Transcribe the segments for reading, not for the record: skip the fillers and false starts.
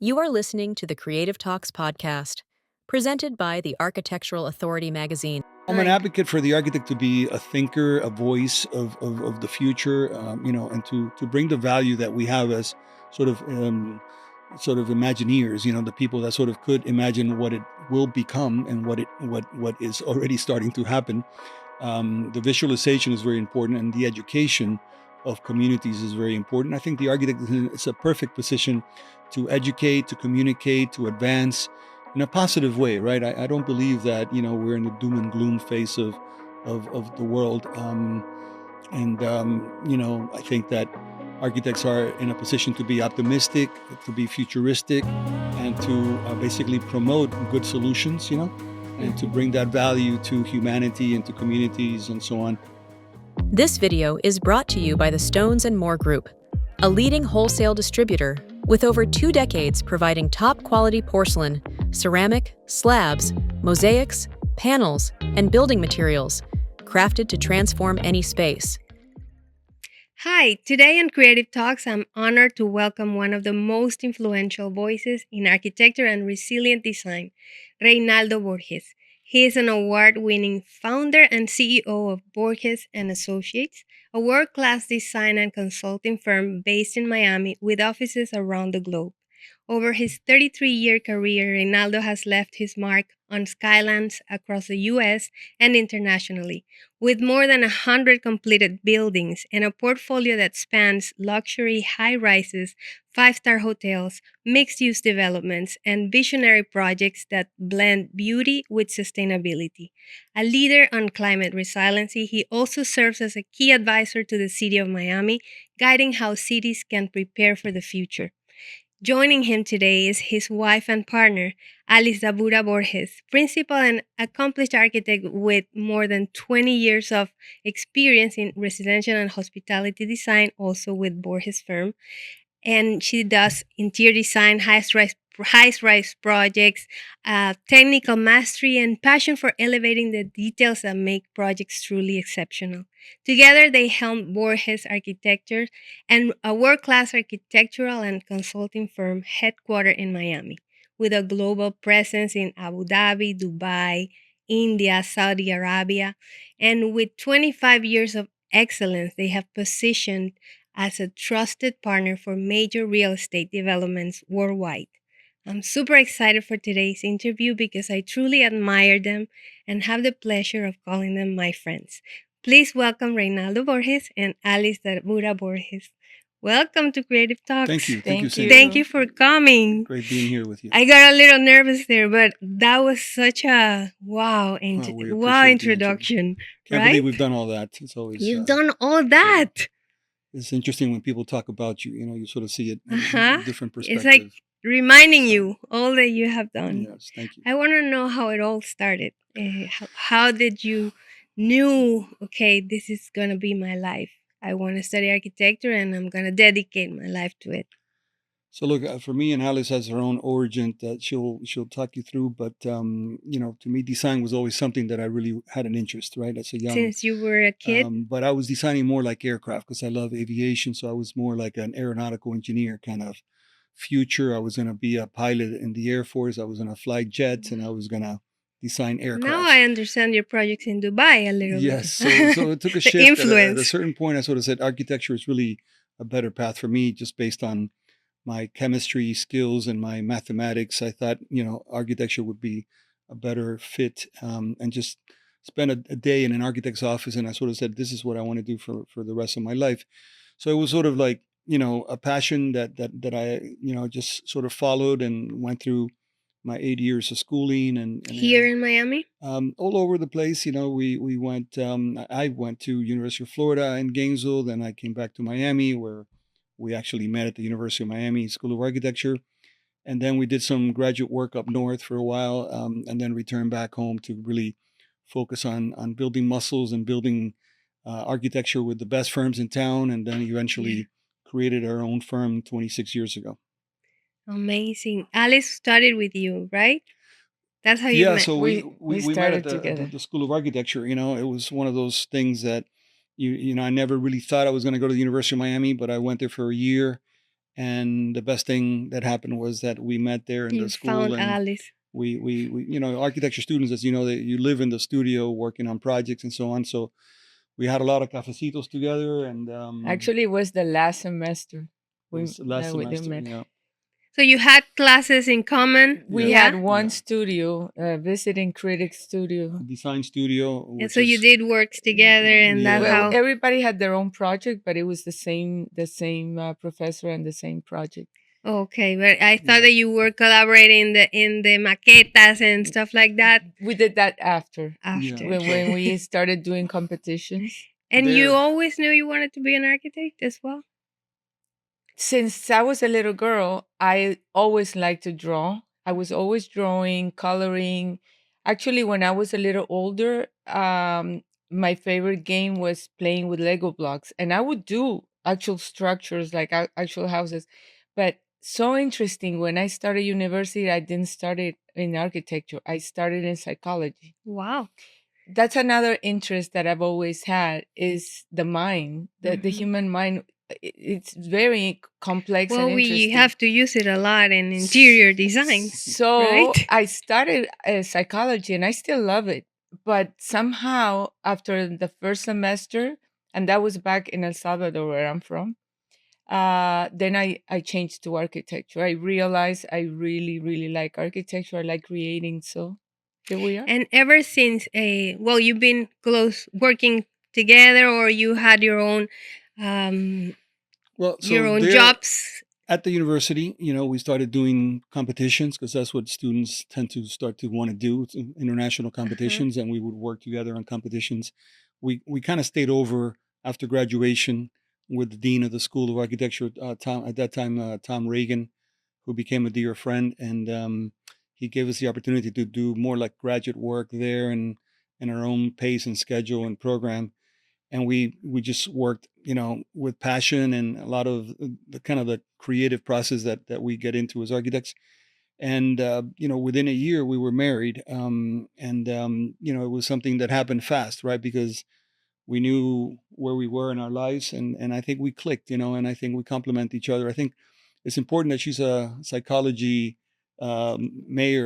You are listening to the Creative Talks podcast, presented by the Architectural Authority magazine. I'm an advocate for the architect to be a thinker, a voice of the future, and to bring the value that we have as sort of Imagineers, the people that sort of could imagine what it will become and what is already starting to happen. The visualization is very important, and the education of communities is very important. I think the architect is a perfect position to educate, to communicate, to advance in a positive way, right? I don't believe that we're in the doom and gloom phase of the world, I think that architects are in a position to be optimistic, to be futuristic, and to basically promote good solutions, and to bring that value to humanity and to communities and so on. This video is brought to you by the Stones and More Group, a leading wholesale distributor with over 2 decades providing top-quality porcelain, ceramic, slabs, mosaics, panels, and building materials, crafted to transform any space. Hi, today on Creative Talks, I'm honored to welcome one of the most influential voices in architecture and resilient design, Reinaldo Borges. He is an award-winning founder and CEO of Borges Associates, a world-class design and consulting firm based in Miami with offices around the globe. Over his 33-year career, Reinaldo has left his mark on skylines across the U.S. and internationally, with more than 100 completed buildings and a portfolio that spans luxury high-rises, 5-star hotels, mixed-use developments, and visionary projects that blend beauty with sustainability. A leader on climate resiliency, he also serves as a key advisor to the city of Miami, guiding how cities can prepare for the future. Joining him today is his wife and partner, Alice Dahbura-Borges, principal and accomplished architect with more than 20 years of experience in residential and hospitality design, also with Borges firm. And she does interior design, high-rise projects, technical mastery, and passion for elevating the details that make projects truly exceptional. Together, they helm Borges Architecture and a world-class architectural and consulting firm headquartered in Miami, with a global presence in Abu Dhabi, Dubai, India, Saudi Arabia, and with 25 years of excellence, they have positioned as a trusted partner for major real estate developments worldwide. I'm super excited for today's interview because I truly admire them and have the pleasure of calling them my friends. Please welcome Reinaldo Borges and Alice Dahbura-Borges. Welcome to Creative Talks. Thank you. Thank you, Cindy. Thank you for coming. Great being here with you. I got a little nervous there, but that was such a wow introduction. Can't believe we've done all that. It's always You've done all that. It's interesting when people talk about you. You sort of see it in a different perspective. It's like reminding you all that you have done. Yes, thank you. I want to know how it all started. How did you knew, okay, this is going to be my life. I want to study architecture and I'm going to dedicate my life to it. So look, for me, and Alice has her own origin that she'll talk you through. But to me, design was always something that I really had an interest, right? As a young, since you were a kid. But I was designing more like aircraft because I love aviation. So I was more like an aeronautical engineer kind of future. I was going to be a pilot in the Air Force. I was going to fly jets, and I was going to design aircraft. Now I understand your projects in Dubai a little bit. Yes, so it took a shift. Influence. At a certain point, I sort of said architecture is really a better path for me, just based on my chemistry skills and my mathematics. I thought, architecture would be a better fit, and just spend a day in an architect's office. And I sort of said, this is what I want to do for the rest of my life. So it was sort of like, a passion that I, just sort of followed and went through my 8 years of schooling and here in Miami, all over the place. We went. I went to University of Florida in Gainesville. Then I came back to Miami, where we actually met at the University of Miami School of Architecture. And then we did some graduate work up north for a while, and then returned back home to really focus on building muscles and building architecture with the best firms in town. And then eventually created our own firm 26 years ago. Amazing. Alice studied with you, right? That's how you met. So we met at together. the School of Architecture. It was one of those things that I never really thought I was going to go to the University of Miami, but I went there for a year. And the best thing that happened was that we met there in the You school, found and Alice. we architecture students, as you know, that you live in the studio working on projects and so on. So we had a lot of cafecitos together, and Actually, it was the last semester it was last we semester. met. Yeah, So you had classes in common? We Yeah. had one Yeah. studio, visiting critic studio. design studio, And which so you is did works together, and that's Yeah. Well, how. everybody had their own project, but it was the same professor and the same project. Okay, but I thought Yeah. that you were collaborating in the maquetas and stuff like that We did that after after. when we started doing competitions. And you There. always knew you wanted to be an architect as well? Since I was a little girl, I always liked to draw. I was always drawing, coloring. Actually, when I was a little older, my favorite game was playing with Lego blocks, and I would do actual structures like actual houses. But so interesting, when I started university, I didn't start it in architecture. I started in psychology. Wow. That's another interest that I've always had, is the mind, the Mhm. human mind. It's very complex Well, and we interesting. have to use it a lot in interior design. So right? I started psychology, and I still love it. But somehow, after the first semester, and that was back in El Salvador, where I'm from, then I changed to architecture. I realized I really, really like architecture. I like creating. So here we are. And ever since, well, you've been close working together, or you had your own, Well, your so own there jobs. at the university, we started doing competitions because that's what students tend to start to want to do, it's international competitions, and we would work together on competitions. We kind of stayed over after graduation with the dean of the School of Architecture, Tom, at that time, Tom Reagan, who became a dear friend, and he gave us the opportunity to do more like graduate work there, and in our own pace and schedule and program. And we just worked, with passion and a lot of the kind of the creative process that we get into as architects. And within a year we were married, and it was something that happened fast, right? Because we knew where we were in our lives, and I think we clicked, and I think we complement each other. I think it's important that she's a psychology major,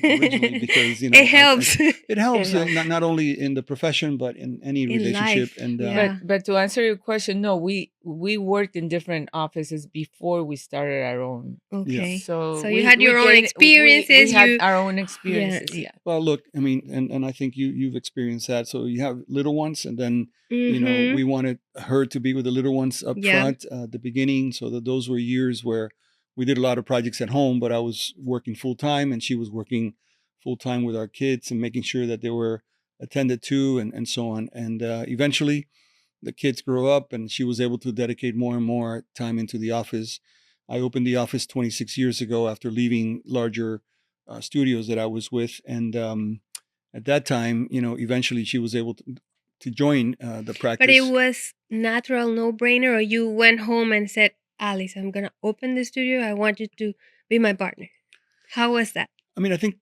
originally, because it helps it helps, helps. not only in the profession but in any in relationship. life. And Yeah. But to answer your question, no, we worked in different offices before we started our own. Okay. So you had your own experiences. We had you our own experiences. Yeah. well, look, I mean, and I think you've experienced that. So you have little ones, and then Mhm. we wanted her to be with the little ones up Yeah. front, at the beginning, so that those were years where we did a lot of projects at home, but I was working full time and she was working full time with our kids and making sure that they were attended to, and so on. And eventually the kids grow up and she was able to dedicate more and more time into the office. I opened the office 26 years ago after leaving larger studios that I was with. And at that time, eventually she was able to join the practice. But it was natural, no brainer, or you went home and said, Alice, I'm gonna open the studio. I want you to be my partner. How was that? I mean, I think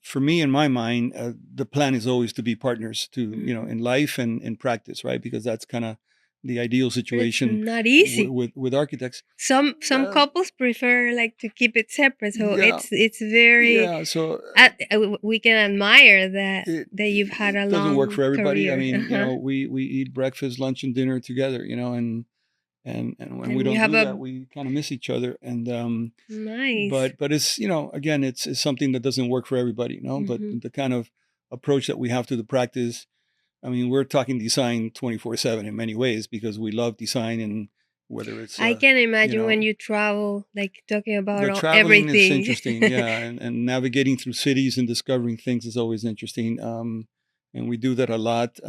for me, in my mind, the plan is always to be partners to, in life and in practice, right? Because that's kind of the ideal situation. It's not easy. With architects. Some couples prefer like to keep it separate, so Yeah. it's very. Yeah, so we can admire that you've had a long. It doesn't work for everybody. career. I mean, we eat breakfast, lunch, and dinner together, and when And we you don't have do a- that, we kind of miss each other. And Nice. but it's, again, it's something that doesn't work for everybody, But Mhm. the kind of approach that we have to the practice, I mean, we're talking design 24/7 in many ways because we love design, and whether it's I can imagine know, when you travel, like talking about the traveling everything. is interesting, yeah, and navigating through cities and discovering things is always interesting. And we do that a lot.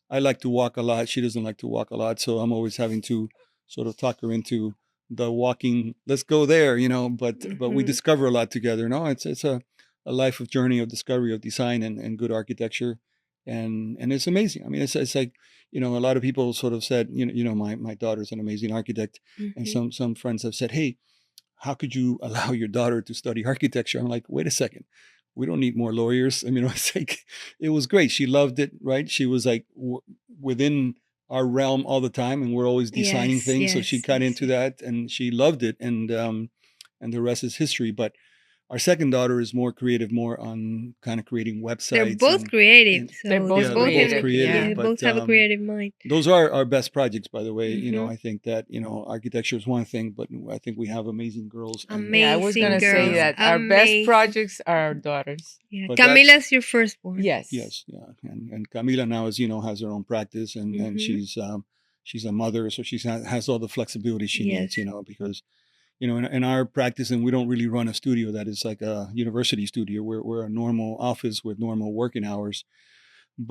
I like to walk a lot. She doesn't like to walk a lot, so I'm always having to sort of talk her into the walking. Let's go there, But we Mhm. discover a lot together. No, it's a life of journey of discovery of design and good architecture, and it's amazing. I mean, it's like, a lot of people sort of said, my daughter's an amazing architect, and Mhm. some friends have said, hey, how could you allow your daughter to study architecture? I'm like, wait a second. We don't need more lawyers. I mean, it's like, it was great. She loved it, right? She was like within our realm all the time, and we're always designing Yes, things. So she yes, got I into see. that, and she loved it, and the rest is history. But our second daughter is more creative, more on kind of creating They're websites both creative, and They're so they're both yeah, they're both both in. creative. Yeah, creative. Yeah. they But both have a creative mind. those are our best projects, by the way. Hmm. I think that architecture is one thing, but I think we have amazing girls, and Yeah, I was Amazing gonna say girls, yeah, that our best amazing. projects are our daughters. Yeah, but that's Camila's your firstborn. Yes. yes, yeah, and Camila now, as you know, has her own practice, and Hmm. she's a mother, so has all the flexibility she Yes. needs, because in our practice, and we don't really run a studio that is like a university studio. We're a normal office with normal working hours,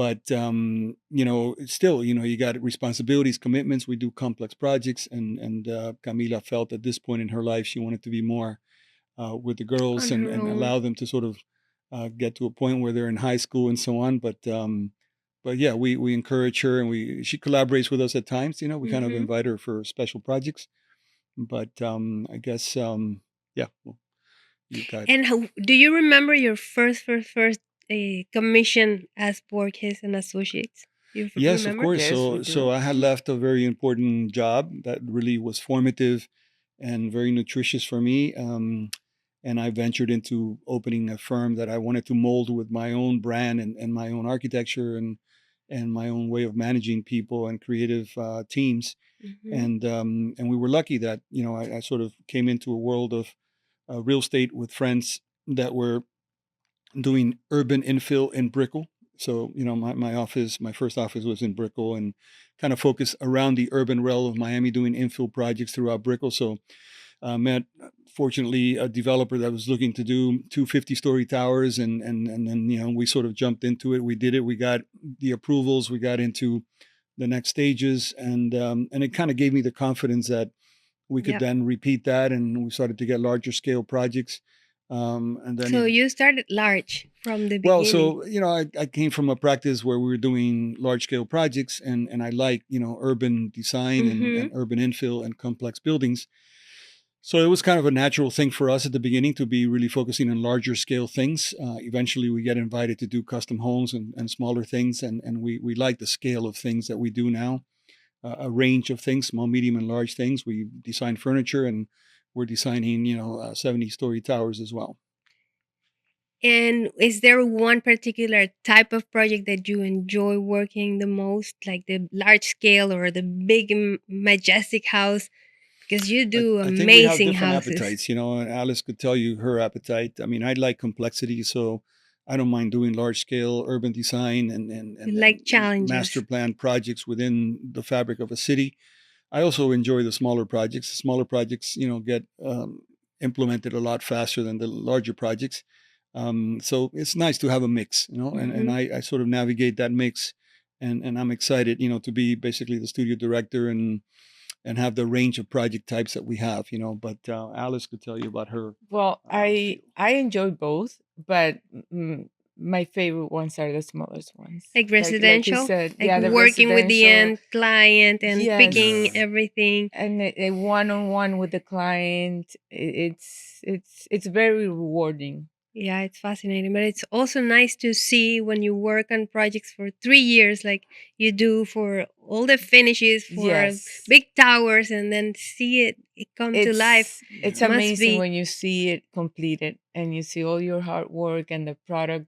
but it's still, you got responsibilities, commitments. We do complex projects, and Camila felt at this point in her life she wanted to be more with the girls On and her and own. allow them to sort of get to a point where they're in high school and so on. But yeah, we encourage her, and she collaborates with us at times. We kind of Hmm. invite her for special projects. But I guess yeah, well, you got. And how, do you remember your first commission as Borges and Associates? You Yes, of remember? course. Yes, we So do. I had left a very important job that really was formative and very nutritious for me. And I ventured into opening a firm that I wanted to mold with my own brand and my own architecture and my own way of managing people and creative teams. Hmm. And we were lucky that I sort of came into a world of real estate with friends that were doing urban infill in Brickell. So, my first office was in Brickell and kind of focused around the urban realm of Miami, doing infill projects throughout Brickell. So, met fortunately a developer that was looking to do 250-story towers, and then we sort of jumped into it. We did it. We got the approvals. We got into the next stages, and it kind of gave me the confidence that we could Yep. then repeat that, and we started to get larger scale projects. And then So you started large from the well, beginning. so I came from a practice where we were doing large scale projects, and I like urban design Hmm. and urban infill and complex buildings. So it was kind of a natural thing for us at the beginning to be really focusing on larger scale things. Eventually, we get invited to do custom homes and smaller things, and we like the scale of things that we do now. A range of things, small, medium, and large things. We design furniture, and we're designing 70-story towers as well. And is there one particular type of project that you enjoy working the most, like the large scale or the big majestic house? Because you do I think we have amazing different houses. appetites, and Alice could tell you her appetite. I mean, I like complexity, so I don't mind doing large scale urban design and and, You and, like and master challenges. plan projects within the fabric of a city. I also enjoy the smaller projects. The smaller projects, get implemented a lot faster than the larger projects. So it's nice to have a mix, and Hmm. I sort of navigate that mix, and I'm excited, to be basically the studio director and have the range of project types that we have, But Alice could tell you about her Well, I field. I enjoy both, but my favorite ones are the smallest ones. Like Like you residential, said, like yeah, the working with the residential. end client and picking Yeah. Yes. everything. And a one-on-one with the client, it's very rewarding. Yeah, it's fascinating, but it's also nice to see when you work on projects for 3 years, like you do for all the finishes for Yes. big towers, and then see it come to life. It's Yeah. Must amazing be. when you see it completed and you see all your hard work and the product.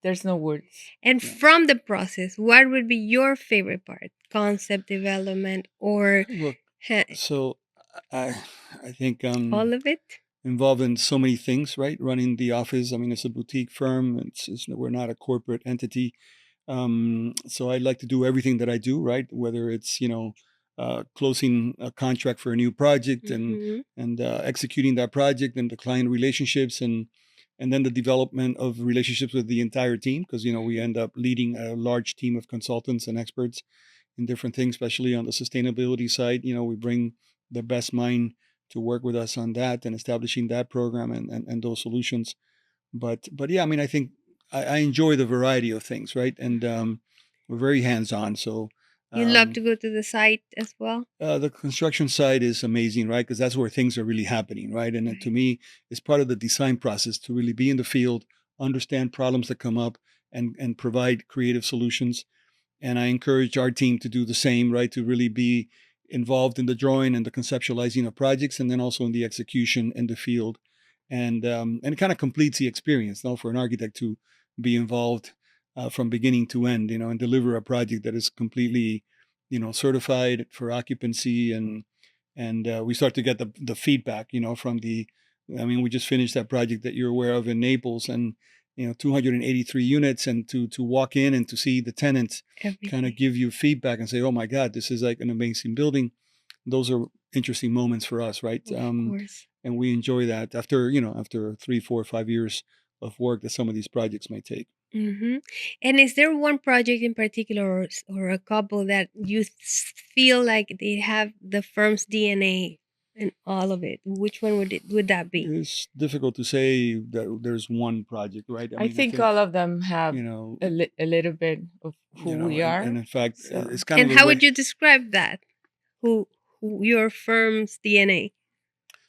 There's no words. And Yeah. from the process, what would be your favorite part? Concept development or Look, ha- so I I think all of it? involved in so many things, right? Running the office. I mean, it's a boutique firm. We're not a corporate entity. So I like to do everything that I do, right? Whether it's closing a contract for a new project Hmm. and executing that project and the client relationships and then the development of relationships with the entire team because we end up leading a large team of consultants and experts in different things, especially on the sustainability side. We bring the best mind to work with us on that and establishing that program and those solutions. But yeah, I mean, I think I enjoy the variety of things, right? And we're very hands on. So You love um, to go to the site as well? the construction side is amazing, right? Because that's where things are really happening, right? And to Right. me, it's part of the design process to really be in the field, understand problems that come up, and provide creative solutions. And I encourage our team to do the same, right? To really be involved in the drawing and the conceptualizing of projects, and then also in the execution in the field. And it kind of completes the experience, now, for an architect to be involved from beginning to end, and deliver a project that is completely, certified for occupancy, and we start to get the feedback, from the. I mean, we just finished that project that you're aware of in Naples, and 283 units, and to walk in and to see the tenants kind of Everything. give you feedback and say, "Oh my God, this is like an amazing building." Those are interesting moments for us, right? Of course. And we enjoy that after 3, 4, 5 years of work that some of these projects may take. Mm-hmm. And is there one project in particular, or a couple that you feel like they have the firm's DNA and all of it? Which one would that be? It's difficult to say that there's one project, right? I think all of them have you know, a little bit of who we and are. in fact, So it's kind of And the how way. would you describe that? Who your firm's DNA?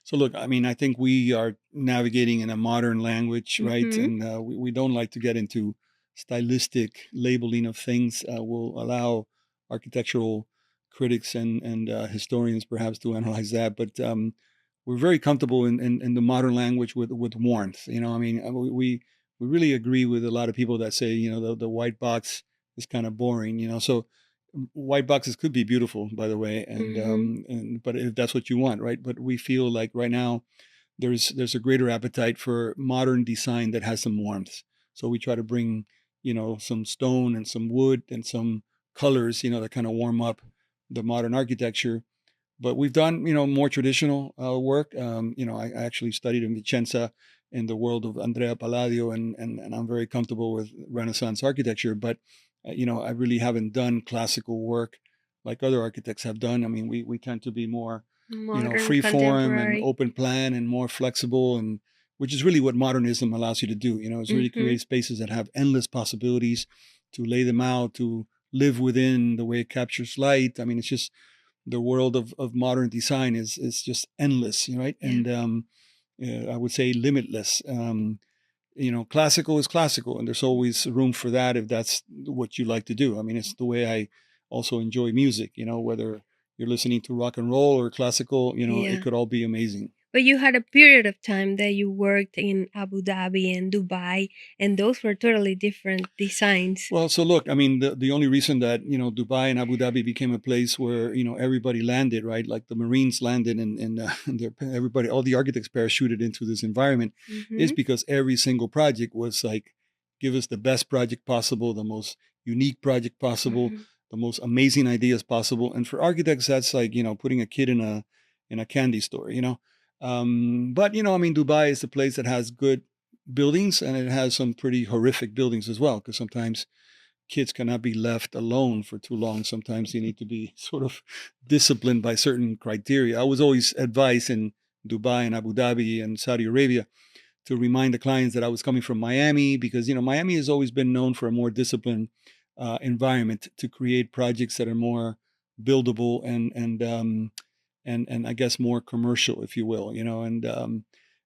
So look, I mean, I think we are navigating in a modern language, right? Mm-hmm. And we don't like to get into stylistic labeling of things. We'll allow architectural critics and historians perhaps to analyze that, but we're very comfortable in the modern language with warmth. I mean, we really agree with a lot of people that say, the white box is kind of boring. So white boxes could be beautiful, by the way, Mm-hmm. and but if that's what you want, right? But we feel like right now there's a greater appetite for modern design that has some warmth. So we try to bring, some stone and some wood and some colors, that kind of warm up the modern architecture. But we've done, more traditional work. I actually studied in Vicenza in the world of Andrea Palladio, and I'm very comfortable with Renaissance architecture. But I really haven't done classical work like other architects have done. I mean, we tend to be more, Modern, free form and contemporary. open plan and more flexible, and which is really what modernism allows you to do. Is really Mm-hmm. create spaces that have endless possibilities to lay them out, to live within the way it captures light. I mean, it's just the world of modern design is just endless, right? Yeah. And I would say limitless. Classical is classical, and there's always room for that if that's what you like to do. I mean, it's the way I also enjoy music. Whether you're listening to rock and roll or classical, it Yeah. could all be amazing. But you had a period of time that you worked in Abu Dhabi and Dubai, and those were totally different designs. Well, so look, I mean, the only reason that, Dubai and Abu Dhabi became a place where, everybody landed, right? Like the Marines landed, and everybody, all the architects parachuted into this environment, is Mm-hmm. because every single project was like, give us the best project possible, the most unique project possible, Mm-hmm. the most amazing ideas possible. And for architects, that's like, putting a kid in a candy store, but, I mean, Dubai is the place that has good buildings, and it has some pretty horrific buildings as well, because sometimes kids cannot be left alone for too long. Sometimes you need to be sort of disciplined by certain criteria. I was always advised in Dubai and Abu Dhabi and Saudi Arabia to remind the clients that I was coming from Miami, because Miami has always been known for a more disciplined environment to create projects that are more buildable and I guess more commercial, if you will,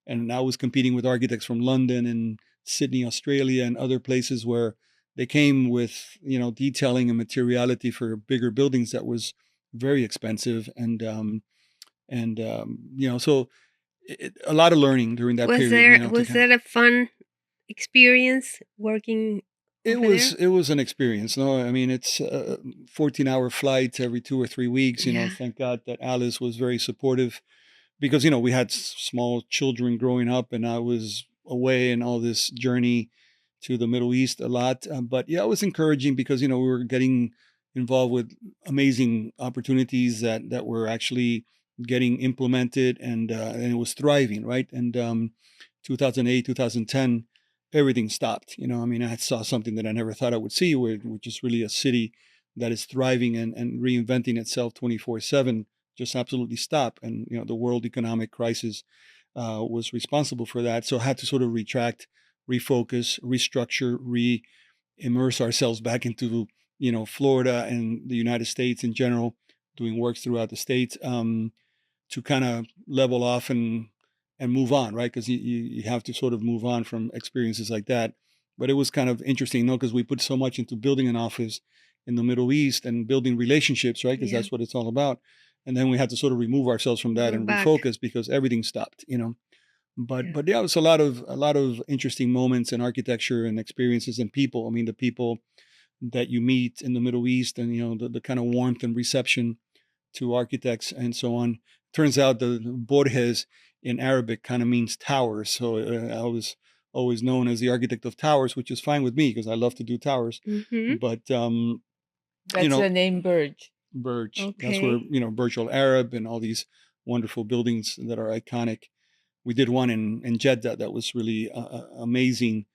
and I was competing with architects from London and Sydney, Australia, and other places where they came with, detailing and materiality for bigger buildings that was very expensive, and so a lot of learning during that Was period, there to was kind of. that a fun experience working It over was there? it was an experience. No, I mean, it's 14-hour flights every 2 or 3 weeks. Yeah. Thank God that Alice was very supportive, because we had small children growing up, and I was away in all this journey to the Middle East a lot. But yeah, it was encouraging because we were getting involved with amazing opportunities that were actually getting implemented, and it was thriving, right? And 2008, 2010, everything stopped. I mean, I saw something that I never thought I would see, which is really a city that is thriving and reinventing itself 24/7, just absolutely stop. And the world economic crisis was responsible for that. So I had to sort of retract, refocus, restructure, immerse ourselves back into Florida and the United States in general, doing works throughout the states, to kind of level off and move on, right? Because you have to sort of move on from experiences like that. But it was kind of interesting, because we put so much into building an office, in the Middle East and building relationships, right? Because Yeah. that's what it's all about. And then we had to sort of remove ourselves from that Go and back. refocus because everything stopped, you know. Yeah. But yeah, it was a lot of interesting moments in architecture and experiences and people. I mean, the people that you meet in the Middle East and, you know, the kind of warmth and reception to architects and so on. Turns out the Borges in Arabic kind of means towers. So I was always known as the architect of towers, which is fine with me because I love to do towers. Mm-hmm. But, you That's know, the name Burge. Burj, that's where, Okay. you know, Burj Al Arab and all these wonderful buildings that are iconic. We did one in Jeddah that was really amazing.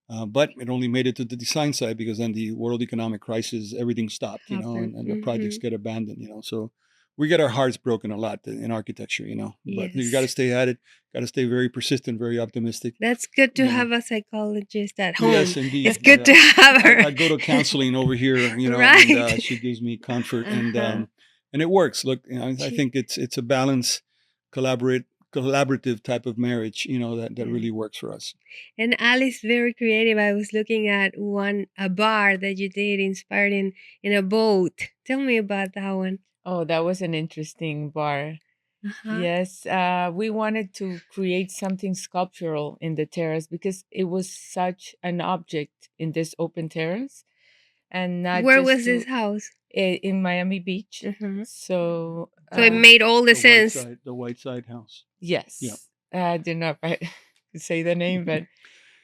But it only made it to the design side because then the world economic crisis, everything stopped, you know, Happened. and the projects Mm-hmm. get abandoned, you know. So we get our hearts broken a lot in architecture, you know. But you got to Yes. stay at it, got to stay very persistent, very optimistic, That's good to you know. have a psychologist at home. Yes, indeed. It's good to Yeah. have her. I go to counseling over here, you know, Right. and she gives me comfort, Uh-huh. and it works. Look, you know, I She, think it's a balanced, collaborative type of marriage, you know, that yeah. really works for us. And Alice, very creative. I was looking at a bar that you did inspired in a boat. Tell me about that one. Oh, that was an interesting bar. Uh-huh. Yes, we wanted to create something sculptural in the terrace because it was such an object in this open terrace, and not Where just was this house? in Miami Beach. Uh-huh. So, So it made all the sense. The White Side House. yes, Yeah. I did not say the name, but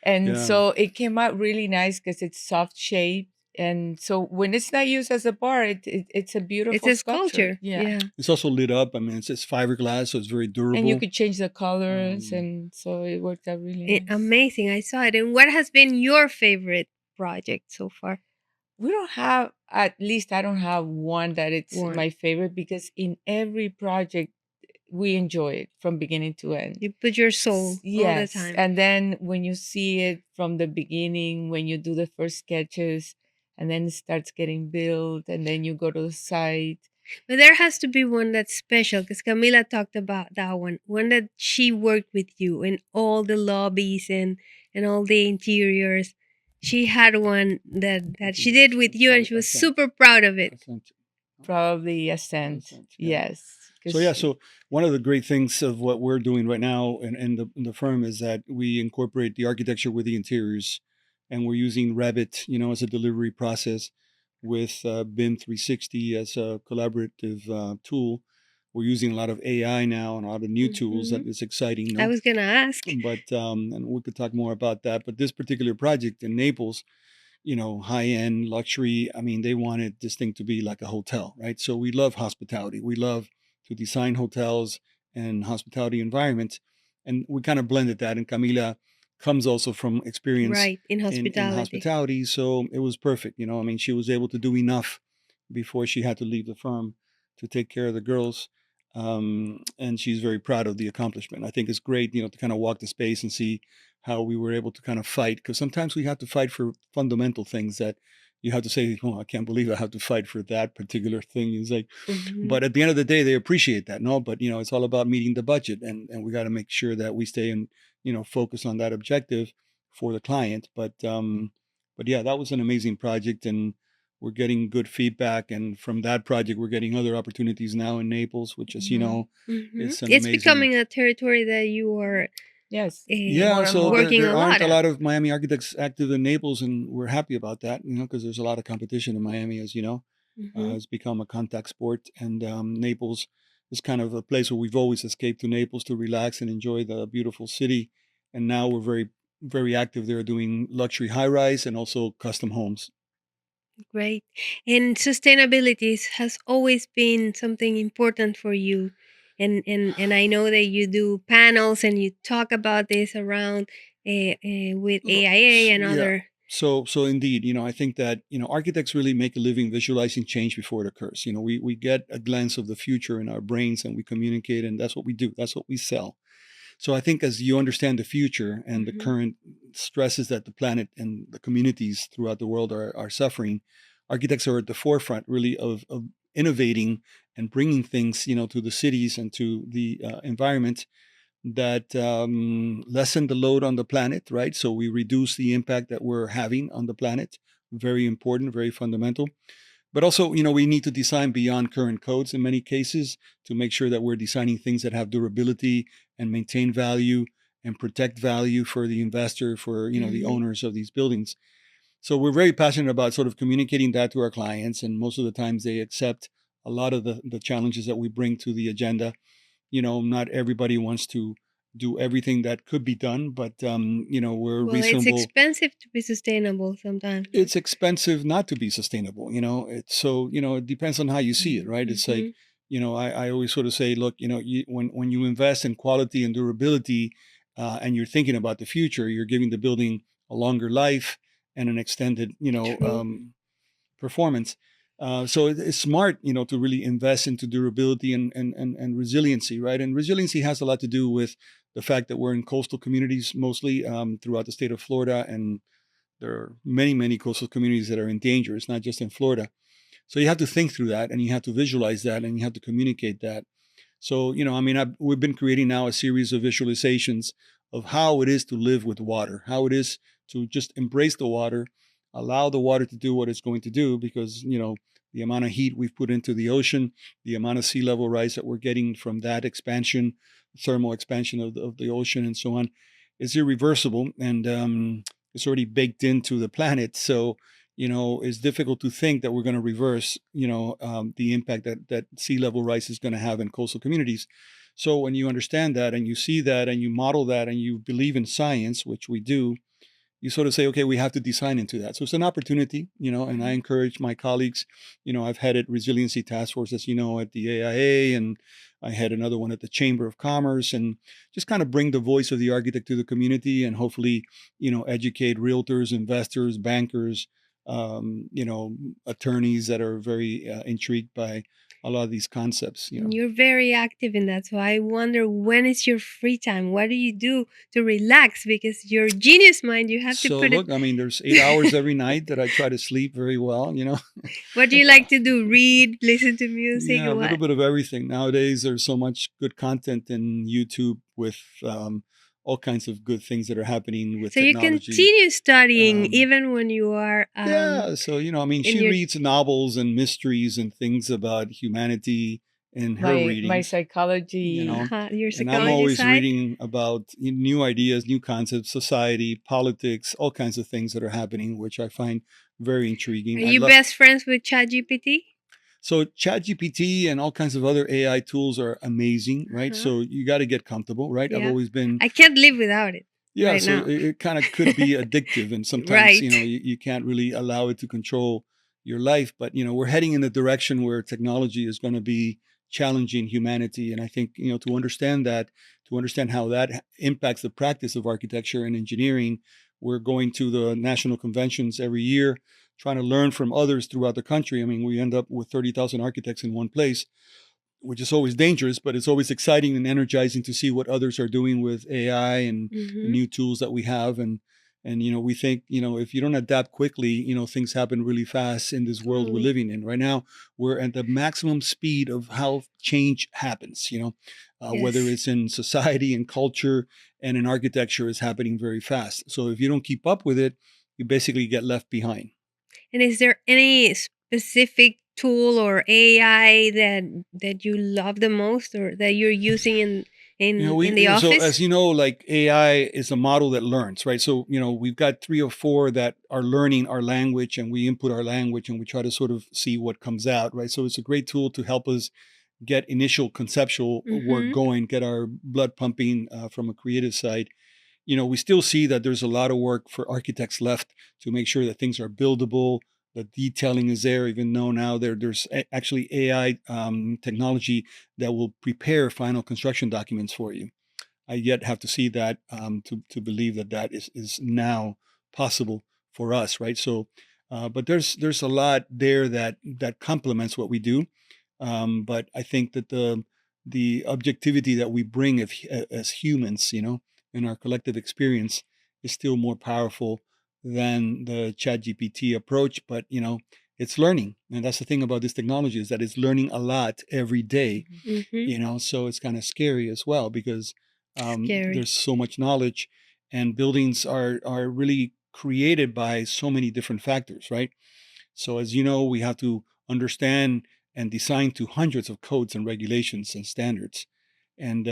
and Yeah. so it came out really nice because it's soft shaped. And so when it's not used as a bar, it's a beautiful It's a sculpture. sculpture. Yeah. It's also lit up. I mean, it's fiberglass, so it's very durable. And you could change the colors, and so it worked out really nice. Amazing. I saw it. And what has been your favorite project so far? We don't have, at least I don't have one that it's One. my favorite because in every project we enjoy it from beginning to end. You put your soul all the Yes. time. And then when you see it from the beginning, when you do the first sketches, and then it starts getting built, and then you go to the site. But there has to be one that's special because Camila talked about that one that she worked with you in all the lobbies and all the interiors. She had one that she did with you, and she was super proud of it. Probably Ascent. Yeah. Yes. So one of the great things of what we're doing right now in the firm is that we incorporate the architecture with the interiors, and we're using Revit, you know, as a delivery process with BIM 360 as a collaborative tool. We're using a lot of AI now and a lot of new tools that is exciting. I was gonna ask, but and we could talk more about that. But this particular project in Naples, you know, high end luxury. I mean, they wanted this thing to be like a hotel, right? So we love hospitality. We love to design hotels and hospitality environments, and we kind of blended that. And Camila comes also from experience in hospitality, so it was perfect. You know, I mean, she was able to do enough before she had to leave the firm to take care of the girls. And she's very proud of the accomplishment. I think it's great, you know, to kind of walk the space and see how we were able to kind of fight, because sometimes we have to fight for fundamental things that you have to say, oh, I can't believe I have to fight for that particular thing. It's like, but at the end of the day, they appreciate that. No, but you know, it's all about meeting the budget, and we got to make sure that we stay and, you know, focus on that objective for the client. But yeah, that was an amazing project, and we're getting good feedback. And from that project, we're getting other opportunities now in Naples, which is, you know, it's becoming a territory that you are. Yes. Yeah, so working there aren't a lot of of Miami architects active in Naples, and we're happy about that, you know, because there's a lot of competition in Miami, as you know. It's become a contact sport, and Naples is kind of a place where we've always escaped to Naples to relax and enjoy the beautiful city. And now we're very, very active there doing luxury high-rise and also custom homes. Great. And sustainability has always been something important for you. And I know that you do panels and you talk about this around with AIA and other. So indeed, you know, I think that, you know, architects really make a living visualizing change before it occurs. You know, we get a glance of the future in our brains and we communicate, and that's what we do. That's what we sell. So I think as you understand the future and the current stresses that the planet and the communities throughout the world are suffering, architects are at the forefront really of innovating and bringing things, you know, to the cities and to the environment that lessen the load on the planet, right? So we reduce the impact that we're having on the planet. Very important, very fundamental. But also, you know, we need to design beyond current codes in many cases to make sure that we're designing things that have durability and maintain value and protect value for the investor, for, you know, the Mhm. owners of these buildings. So we're very passionate about sort of communicating that to our clients, and most of the times they accept a lot of the challenges that we bring to the agenda. You know, not everybody wants to do everything that could be done, but you know, we're Well, it's reasonable. expensive to be sustainable sometimes, right? It's expensive not to be sustainable. You know, it's so, you know, it depends on how you see it, right? It's like, Mhm. you know, I always sort of say, look, you know, when you invest in quality and durability, and you're thinking about the future, you're giving the building a longer life and an extended, you know, True. performance. So it's smart, you know, to really invest into durability and resiliency, right? And resiliency has a lot to do with the fact that we're in coastal communities mostly, throughout the state of Florida, and there are many, many coastal communities that are in danger. It's not just in Florida. So you have to think through that, and you have to visualize that, and you have to communicate that. So, you know, I mean, we've been creating now a series of visualizations of how it is to live with water, how it is to just embrace the water, allow the water to do what it's going to do, because, you know, the amount of heat we've put into the ocean, the amount of sea level rise that we're getting from that expansion, thermal expansion of the ocean, and so on, is irreversible. And it's already baked into the planet. So, you know, it's difficult to think that we're going to reverse, you know, the impact that sea level rise is going to have in coastal communities. So when you understand that and you see that and you model that and you believe in science, which we do, you sort of say, okay, we have to design into that. So it's an opportunity, you know, and I Mhm. encourage my colleagues. You know, I've headed resiliency task force, as you know, at the AIA, and I had another one at the Chamber of Commerce, and just kind of bring the voice of the architect to the community, and hopefully, you know, educate realtors, investors, bankers, you know, attorneys that are very intrigued by a lot of these concepts, you know. And you're very active in that. So I wonder, when is your free time? What do you do to relax? Because your genius mind, you have to So put it. look, I mean, there's 8 hours every night that I try to sleep very well, you know. What do you like to do? Read, listen to music, Yeah, a little what? bit of everything. Nowadays, there's so much good content in YouTube with all kinds of good things that are happening with So you technology. continue studying Um, even when you are yeah, so, you know, I mean, in she your reads novels and mysteries and things about humanity in her My readings, you psychology. know, your and I'm psychology always side. reading about new ideas, new concepts, society, politics, all kinds of things that are happening, which I find very Are intriguing. I you love. best friends with ChatGPT? So ChatGPT and all kinds of other AI tools are amazing, right? Uh-huh. So you got to get comfortable, right? I've Yeah. always been, I can't live without it yeah. right So now. it kind of could be addictive, and sometimes, you Right. know, you can't really allow it to control your life. But, you know, we're heading in a direction where technology is going to be challenging humanity, and I think, you know, to understand that, to understand how that impacts the practice of architecture and engineering, we're going to the national conventions every year, trying to learn from others throughout the country. I mean, we end up with 30,000 architects in one place, which is always dangerous, but it's always exciting and energizing to see what others are doing with AI and the Hmm. new tools that we have. And, you know, we think, you know, if you don't adapt quickly, you know, things happen really fast in this world we're Totally. living in right now. We're at the maximum speed of how change happens, you know, whether Yes. it's in society and culture and in architecture, is happening very fast. So if you don't keep up with it, you basically get left behind. And is there any specific tool or AI that you love the most, or that you're using in You know, in the so as office? you know, like AI is a model that learns, right? So, you know, we've got 3 or 4 that are learning our language, and we input our language and we try to sort of see what comes out, right? So it's a great tool to help us get initial conceptual work Mm-hmm. going, get our blood pumping, from a creative side. You know, we still see that there's a lot of work for architects left to make sure that things are buildable, the detailing is there, even though now there's actually AI technology that will prepare final construction documents for you. I yet have to see that, to believe that that is now possible for us, right? So, but there's a lot there that complements what we do, but I think that the objectivity that we bring as humans, you know, in our collective experience, is still more powerful than the Chat GPT approach. But, you know, it's learning, and that's the thing about this technology, is that it's learning a lot every day, Mhm. Mm-hmm. you know. So it's kind of scary as well, because Scary. there's so much knowledge, and buildings are really created by so many different factors, right? So as you know, we have to understand and design to hundreds of codes and regulations and standards. And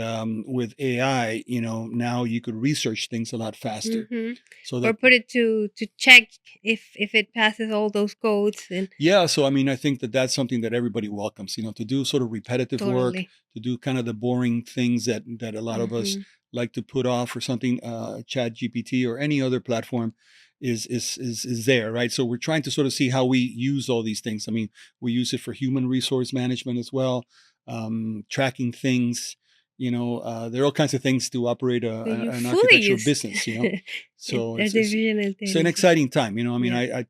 with AI, now you could research things a lot faster. Mm-hmm. So Or that, put it to check if it passes all those codes and yeah, so I mean, I think that that's something that everybody welcomes, to do sort of repetitive work, totally. to do kind of the boring things that a lot of us Mm-hmm. like to put off or something. Chat GPT or any other platform is there, right? So we're trying to sort of see how we use all these things. I mean, we use it for human resource management as well, tracking things. There are all kinds of things to operate So you an fully architectural use business. So artificial it's an intelligence. exciting time. I mean, Yeah.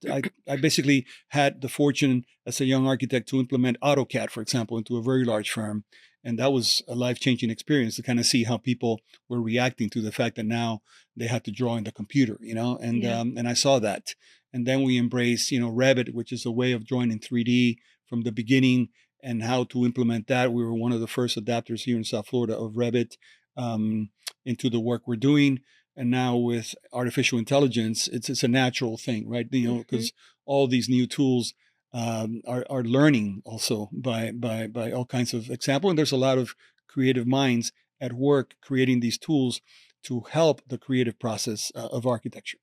I basically had the fortune as a young architect to implement AutoCAD, for example, into a very large firm. And that was a life-changing experience to kind of see how people were reacting to the fact that now they had to draw in the computer, and Yeah. and I saw that. And then we embraced, Revit, which is a way of drawing in 3D from the beginning, and how to implement that. We were one of the first adapters here in South Florida of Revit um, into the work we're doing. And now with artificial intelligence, it's a natural thing, right? Mm-hmm. Because all these new tools are learning also by all kinds of example. And there's a lot of creative minds at work creating these tools to help the creative process of architecture.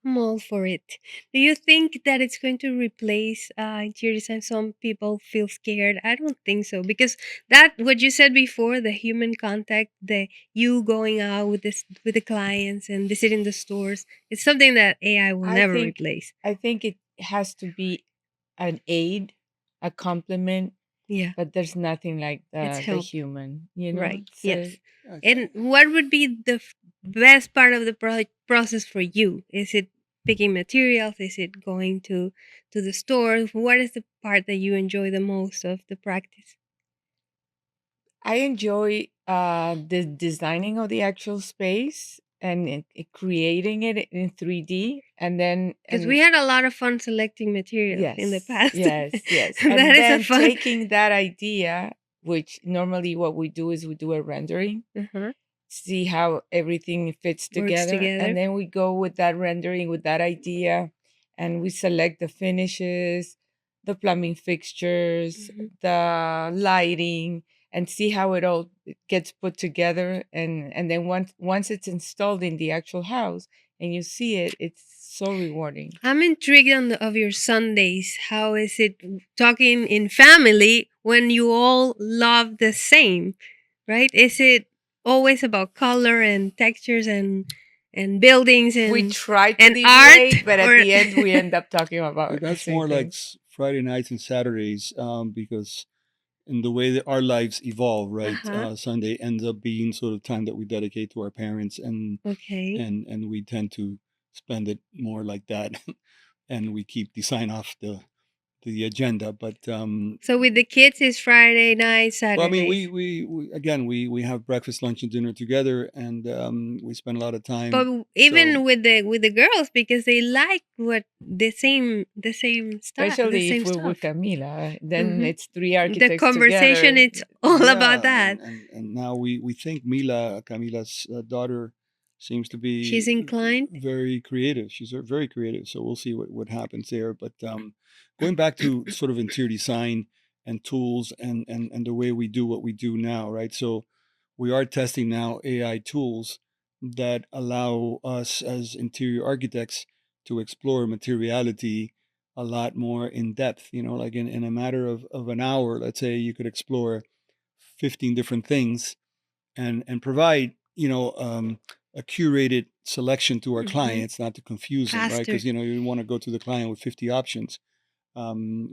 I'm all for it. Do you think that it's going to replace interior design? Some people feel scared. I don't think so because that what you said before, the human contact, the you going out with with the clients and visiting the stores, it's something that AI will I never think replace. I think it has to be an aid, a complement, Yeah, but there's nothing like it's the help. human, Right. So Yes. And what would be the best part of the process for you? Is it picking materials? Is it going to the store? What is the part that you enjoy the most of the practice? I enjoy the designing of the actual space and creating it in 3D, and then Because we had a lot of fun selecting materials in the yes, past. yes, That and is a then fun. taking that idea, which normally what we do is we do a rendering, Uh-huh. see how everything fits Works together, and together. then we go with that rendering, with that idea, and we select the finishes, the plumbing fixtures, Mhm. the lighting, and see how it all gets put together. And then once it's installed in the actual house and you see it, it's so rewarding. I'm intrigued of your Sundays. How is it talking in family when you all love the same, right? Is it always about color and textures and buildings We and try to and art deviate, but at or the end we end up talking about the That's same more like thing. Friday nights and Saturdays, because in the way that our lives evolve, right? uh-huh. Sunday ends up being sort of time that we dedicate to our parents, and Okay. and we tend to spend it more like that, and we keep design off the agenda. But So with the kids it's Friday night, well, I mean, we Saturdays. we again we have breakfast, lunch, and dinner together, and we spend a lot of But time. So even with the girls because they like what the same style, the Especially if same we're with stuff. Camila, then Hmm. it's three The architects conversation together. it's all about yeah, that. and now we think Camila's daughter, seems to She's be inclined. very creative. She's very creative. So we'll see what happens there. But going back to sort of interior design and tools and the way we do what we do now, right? So we are testing now AI tools that allow us as interior architects to explore materiality a lot more in depth. Like in a matter of an hour, let's say you could explore 15 different things and provide, a curated selection to our Hmm. clients, not to confuse them, right? Faster. Because, you want to go to the client with 50 options,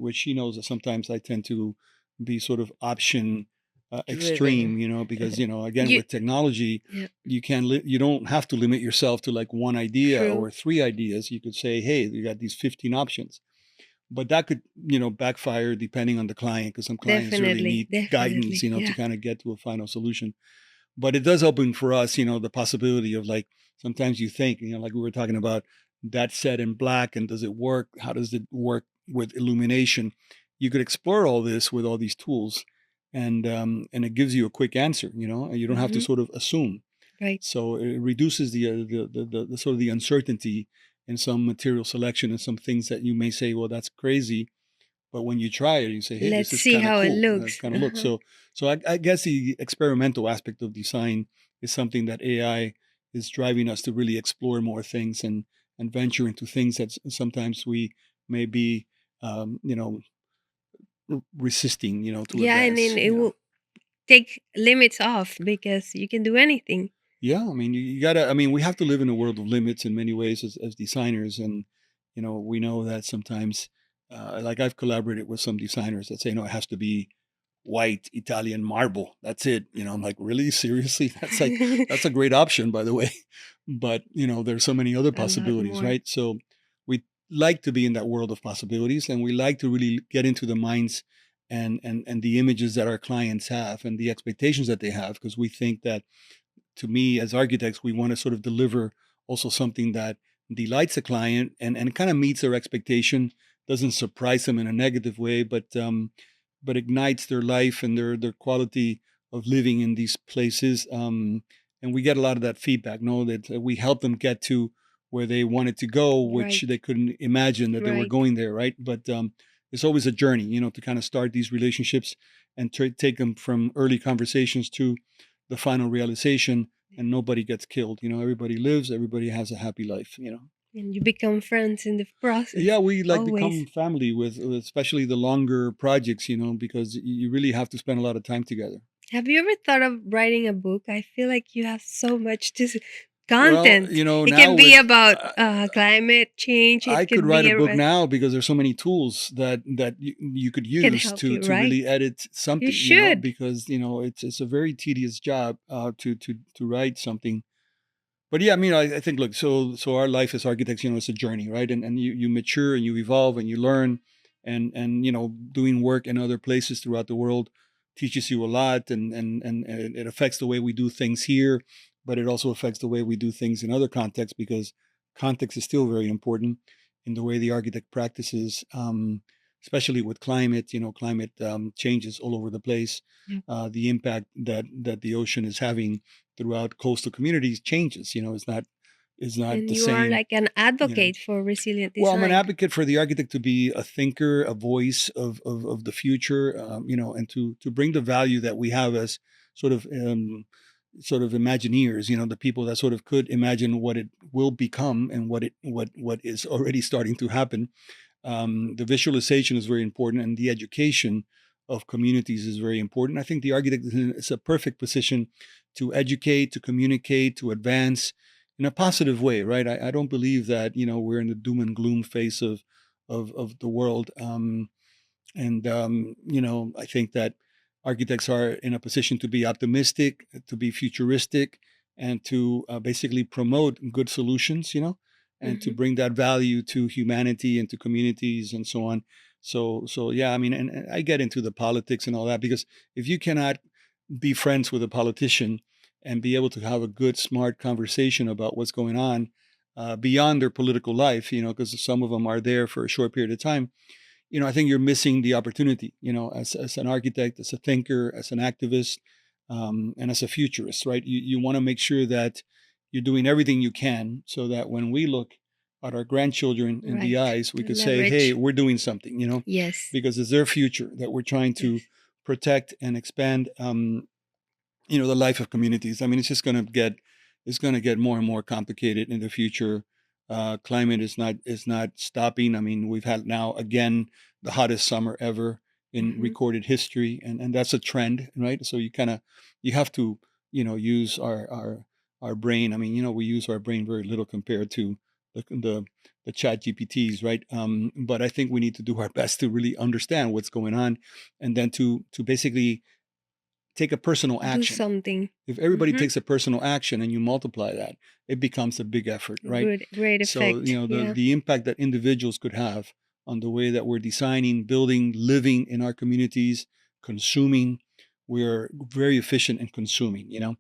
which she knows that sometimes I tend to be sort of option Driven. extreme, because, again, You with technology, yeah, you don't have to limit yourself to like one idea true. or three ideas. You could say, hey, you got these 15 options, but that could, backfire depending on the client, because some clients really Definitely. need guidance, Definitely. to Yeah. kind of get to a final solution. But it does open for us, the possibility of, like, sometimes you think, like we were talking about, that set in black, and does it work? How does it work with illumination? You could explore all this with all these tools, and it gives you a quick answer, and you don't have to Hmm. sort of assume. Right. So it reduces the sort of the uncertainty in some material selection and some things that you may say, well, that's crazy, but when you try it, you say, hey, Let's this is see kind of how it cool. looks. Kind of looks. So I guess the experimental aspect of design is something that AI is driving us to really explore more things and venture into things that sometimes we may be, you know, resisting, to Yeah, and advance. then it will take limits off because you can do anything. Yeah, I mean, you gotta. I mean, we have to live in a world of limits in many ways as designers, and we know that sometimes, like I've collaborated with some designers that say, no, it has to be white Italian marble. That's it. I'm like, really, seriously? That's a great option, by the way, but there's so many other A lot possibilities, more. right? So we like to be in that world of possibilities, and we like to really get into the minds and the images that our clients have and the expectations that they have, because we think that, to me, as architects, we want to sort of deliver also something that delights the client and kind of meets their expectation, doesn't surprise them in a negative way, but ignites their life and their quality of living in these places. And we get a lot of that feedback, know that we help them get to where they wanted to go, which Right, they couldn't imagine that they were right. going there, right? But it's always a journey, to kind of start these relationships and take them from early conversations to the final realization, and nobody gets killed. Everybody lives, everybody has a happy life. And you become friends in the Yeah, process. we like Always. become family with especially the longer projects, because you really have to spend a lot of time together. Have you ever thought of writing a book? I feel like you have so much Well, content. It now can be with about climate change. I It could could write be a book now because there's so many tools that you could can use help to you, to right? really edit You something, should. because it's a very tedious job to write something. But yeah, I mean, I think, look, so our life as architects, it's a journey, right? And you mature and you evolve and you learn, and doing work in other places throughout the world teaches you a lot, and it affects the way we do things here, but it also affects the way we do things in other contexts, because context is still very important in the way the architect practices, especially with climate. Climate changes all over the place. Yeah. The impact that the ocean is having throughout coastal communities changes. Is not And the you are same. like an You know. advocate for resilient Well, I'm an design. advocate for the architect to be a thinker, a voice of the future, and to bring the value that we have as sort of Imagineers. The people that sort of could imagine what it will become and what is already starting to happen. The visualization is very important, and the education of communities is very important. I think the architect is a perfect position to educate, to communicate, to advance in a positive way, right? I don't believe that we're in the doom and gloom phase of the world, and I think that architects are in a position to be optimistic, to be futuristic, and to basically promote good solutions, and to Hmm. bring that value to humanity and to communities and so on. So yeah, I mean, and I get into the politics and all that, because if you cannot be friends with a politician and be able to have a good, smart conversation about what's going on beyond their political life, because some of them are there for a short period of time, I think you're missing the opportunity, as an architect, as a thinker, as an activist, and as a futurist, right? You want to make sure that you're doing everything you can so that when we look at our grandchildren in the Right. eyes, we To could say, hey, leverage. we're doing something, Yes. because it's their future that we're trying Yes. to protect and expand, the life of communities. I mean, it's going to get more and more complicated in the future. Climate is not stopping. I mean, we've had now again the hottest summer ever in Hmm. recorded history, and that's a trend, right? So you have to use our brain. I mean, we use our brain very little compared to the chat GPTs, right? But I think we need to do our best to really understand what's going on, and then to basically take a personal Do action. something. If everybody Hmm. takes a personal action and you multiply that, it becomes a big effort, right? Good. Great So, effect. the Yeah. the impact that individuals could have on the way that we're designing, building, living in our communities, consuming. We're very efficient in consuming, Yeah.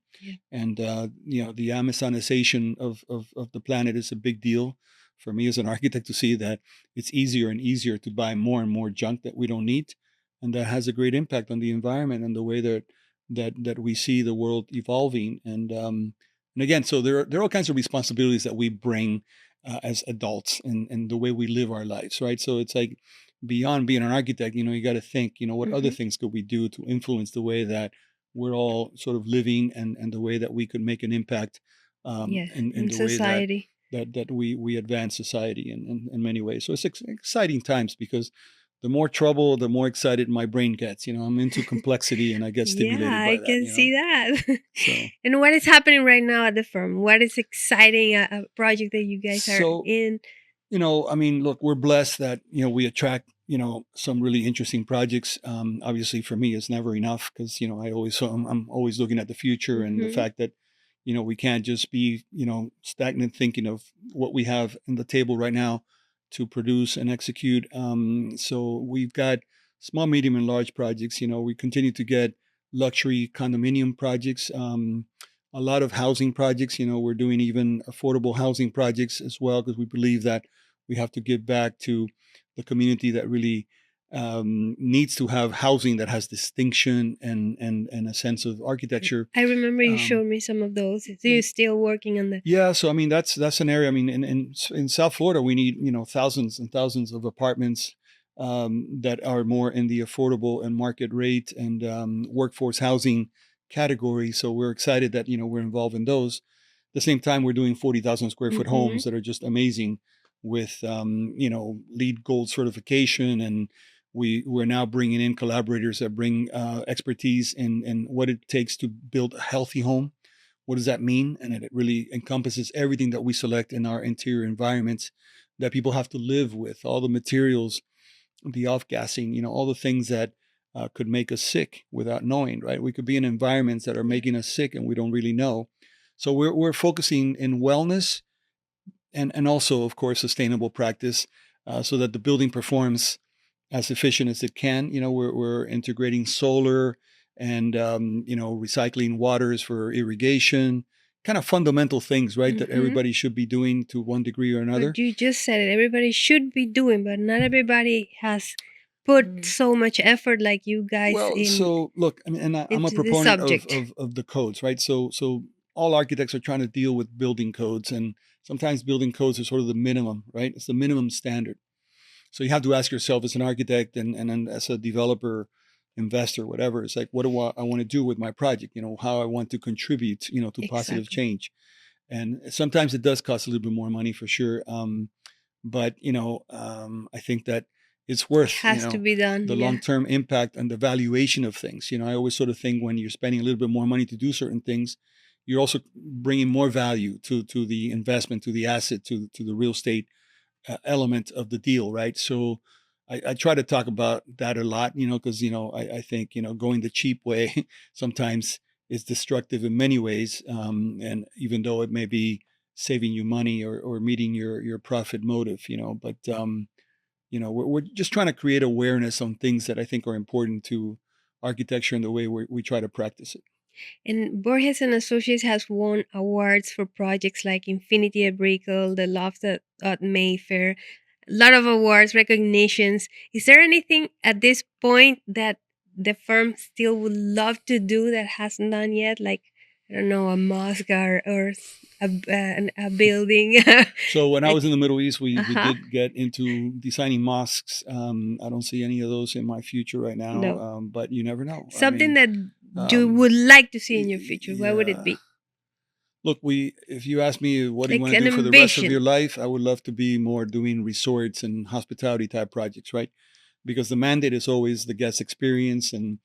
and the Amazonization of the planet is a big deal for me as an architect, to see that it's easier and easier to buy more and more junk that we don't need, and that has a great impact on the environment and the way that we see the world evolving. And again, so there are all kinds of responsibilities that we bring as adults, and the way we live our lives, right? So it's like beyond being an architect, you got to think, what other Hmm. things could we do to influence the way that we're all sort of living, and the way that we could make an impact, Yes, in in the way that society. we advance society in many ways. So it's exciting times, because the more trouble, the more excited my brain gets. I'm into complexity, and I get Yeah, stimulated by I that. can see that. So And what is happening right now at the firm? What is exciting a project that you guys are so in? I mean, look, we're blessed that, we attract, some really interesting projects. Obviously for me, it's never enough, because, I'm always looking at the future, and the Hmm. fact that, we can't just be, stagnant thinking of what we have in the table right now to produce and execute. So we've got small, medium, and large projects. We continue to get luxury condominium projects. A lot of housing projects. We're doing even affordable housing projects as well, because we believe that we have to give back to the community that really needs to have housing that has distinction, and a sense of architecture. I remember you Um, showed me some of those. So you're still working on the. yeah, so I mean, that's an area. I mean, in South Florida, we need, thousands and thousands of apartments that are more in the affordable and market rate, and workforce housing category. So we're excited that, we're involved in those. At the same time, we're doing 40,000 square foot Hmm. homes that are just amazing, with LEED Gold certification, and we're now bringing in collaborators that bring expertise in what it takes to build a healthy home. What does that mean? And it really encompasses everything that we select in our interior environments that people have to live with, all the materials, the off-gassing, all the things that could make us sick without knowing, right? We could be in environments that are Yeah. making us sick, and we don't really know. So we're focusing in wellness, and also, of course, sustainable practice, so that the building performs as efficient as it can. We're integrating solar, and recycling waters for irrigation, kind of fundamental things, right? That Hmm. everybody should be doing to one degree or another. But you just said it. Everybody should be doing, but not everybody has put Mm. so much effort like you guys Well, in so look, I mean, and I'm a into this proponent of, subject. of the codes, right? So all architects are trying to deal with building codes, and sometimes building codes are sort of the minimum, right? It's the minimum standard. So you have to ask yourself, as an architect, and then as a developer, investor, whatever, it's like, what do I want to do with my project? How I want to contribute, to positive Exactly. change. And sometimes it does cost a little bit more money, for sure. But I think that it's It worth, has to be done. the Yeah. long-term impact and the valuation of things. I always sort of think, when you're spending a little bit more money to do certain things, you're also bringing more value to the investment, to the asset, to the real estate element of the deal, right? So I try to talk about that a lot, because I think, going the cheap way sometimes is destructive in many ways, and even though it may be saving you money, or meeting your profit motive, but we're just trying to create awareness on things that I think are important to architecture, and the way we try to practice it. And Borges and Associates has won awards for projects like Infinity at Brickell, the Loft at Mayfair. A lot of awards, recognitions. Is there anything at this point that the firm still would love to do that hasn't done yet? Like, I don't know, a mosque, or a building. So when I Like, was in the Middle East, we uh-huh. did get into designing mosques. I don't see any of those in my future right now, No. but you never know. I Something mean, that you um, would like to see in your future. What would it yeah. be? Look, if you ask me, what do you Like want to an do for the rest of your ambition. life, I would love to be more doing resorts and hospitality type projects, right? Because the mandate is always the guest experience, and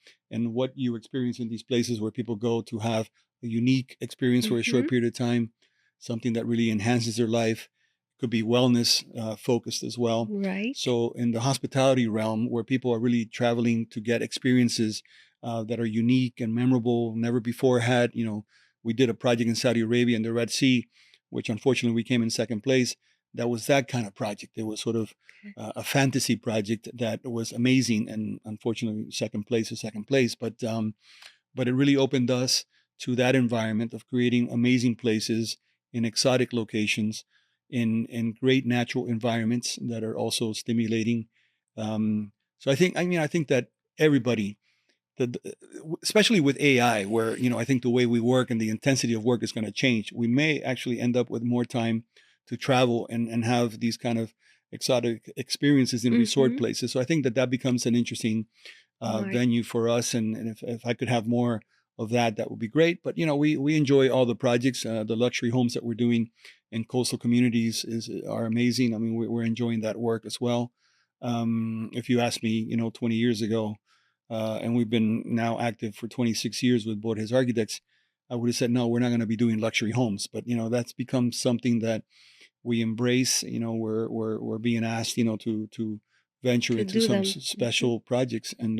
what you experience in these places where people go to have a unique experience for a Hmm. short period of time, something that really enhances their life. Could be wellness focused as well. Right. So in the hospitality realm, where people are really traveling to get experiences that are unique and memorable, never before had, we did a project in Saudi Arabia in the Red Sea, which unfortunately we came in second place. That was that kind of project. It was sort of a fantasy project that was amazing, and unfortunately second place is second place. But it really opened us to that environment of creating amazing places in exotic locations, in great natural environments that are also stimulating. So I think that everybody, especially with AI, where I think the way we work and the intensity of work is going to change. We may actually end up with more time to travel, and have these kind of exotic experiences in resort Mm-hmm. places. So I think that that becomes an interesting Right. venue for us. And if I could have more of that, that would be great. But, we enjoy all the projects. The luxury homes that we're doing in coastal communities are amazing. I mean, we're enjoying that work as well. If you asked me, 20 years ago, and we've been now active for 26 years with Borges Architects, I would have said, no, we're not going to be doing luxury homes. But, that's become something that we embrace. We're being asked, to venture To into do some them. Mm-hmm. special projects, and